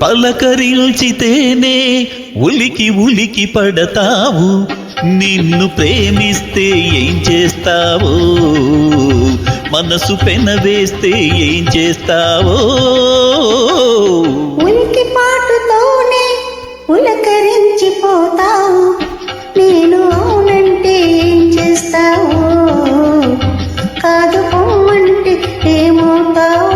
పలకరించితేనే ఉలికి ఉలికి పడతావు, నిన్ను ప్రేమిస్తే ఏం చేస్తావో, మనసు పెనవేస్తే ఏం చేస్తావో. ఉనికి పాటుతోనే పులకరించిపోతావు, నేను అవునంటే ఏం చేస్తావు, కాదు పొమ్మంటే ఏమవుతావు.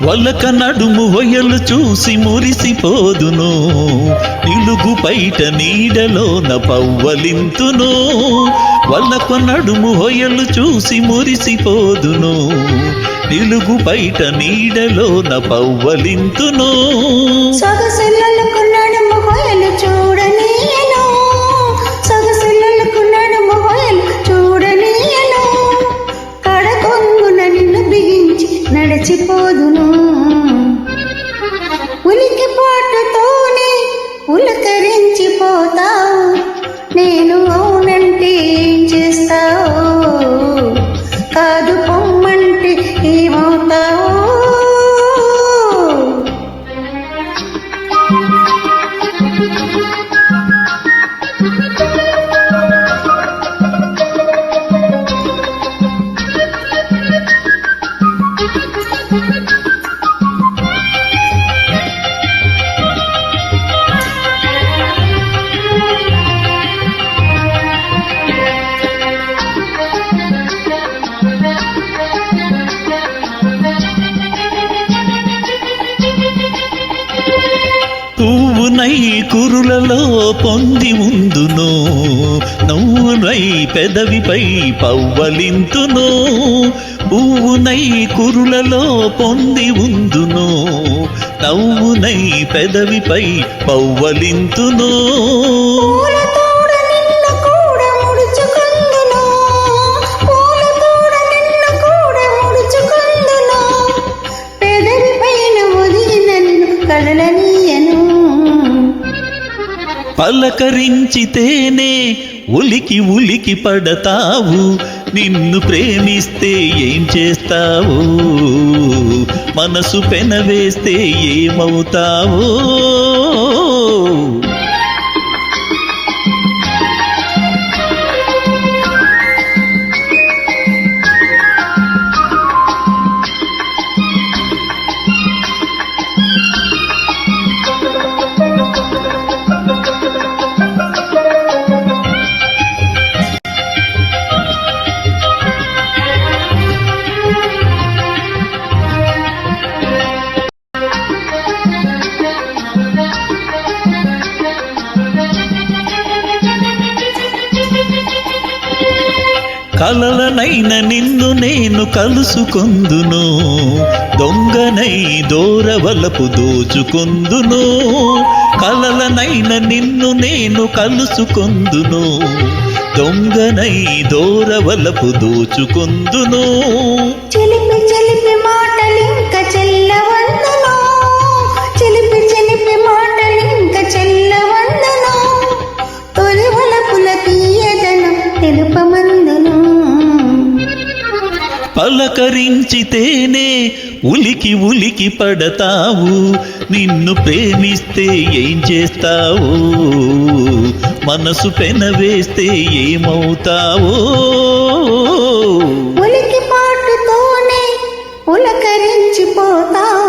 వలక నడుము హొయలు చూసి మురిసిపోదును, నిలుగు బయట నీడలోన పవ్వలింతును. వలక నడుము హొయలు చూసి మురిసిపోదును, నిలుగు బయట నీడలోన పవ్వలింతును. సొగసులకు నడుము హొయలు చూడనీయను, సొగసులకు నడుము హొయలు చూడనీయను, కడకొంగున నిన్ను బిగించి నడిచిపోదును. ఉలికి పాటుతోనే పులకరించిపోతావు, నేను అవునంటే ఏం చేస్తావు, కాదు పొమ్మంటే ఏమవుతావు. పువ్వునై కురులలో పొంది ఉందును, నవ్వునై పెదవిపై పవ్వలింతును. పువ్వునై కురులలో పొంది ఉందును, నవ్వునై పెదవిపై పవ్వలింతును. పలకరించితేనే ఉలికి ఉలికి పడతావు, నిన్ను ప్రేమిస్తే ఏం చేస్తావు, మనసు పెనవేస్తే ఏమవుతావో. కలలనైన నిన్ను నేను కలుసుకొందును, దొంగనై దూరవలపు దోచుకొందును. కలలనైన నిన్ను నేను కలుసుకొందును, దొంగనై దూరవలపు దోచుకొందును. చిలిపి చిలిపి మాటలింక చెల్లవందును, చిలిపి చిలిపి మాటలింక చెల్లవందును, తొలి వలపుల తీయదనం తెలుపమందును. పలకరించితేనే ఉలికి ఉలికి పడతావు, నిన్ను ప్రేమిస్తే ఏం చేస్తావు, మనసు పెనవేస్తే ఏమవుతావో. ఉలికి పాటుతోనే పులకరించిపోతావు.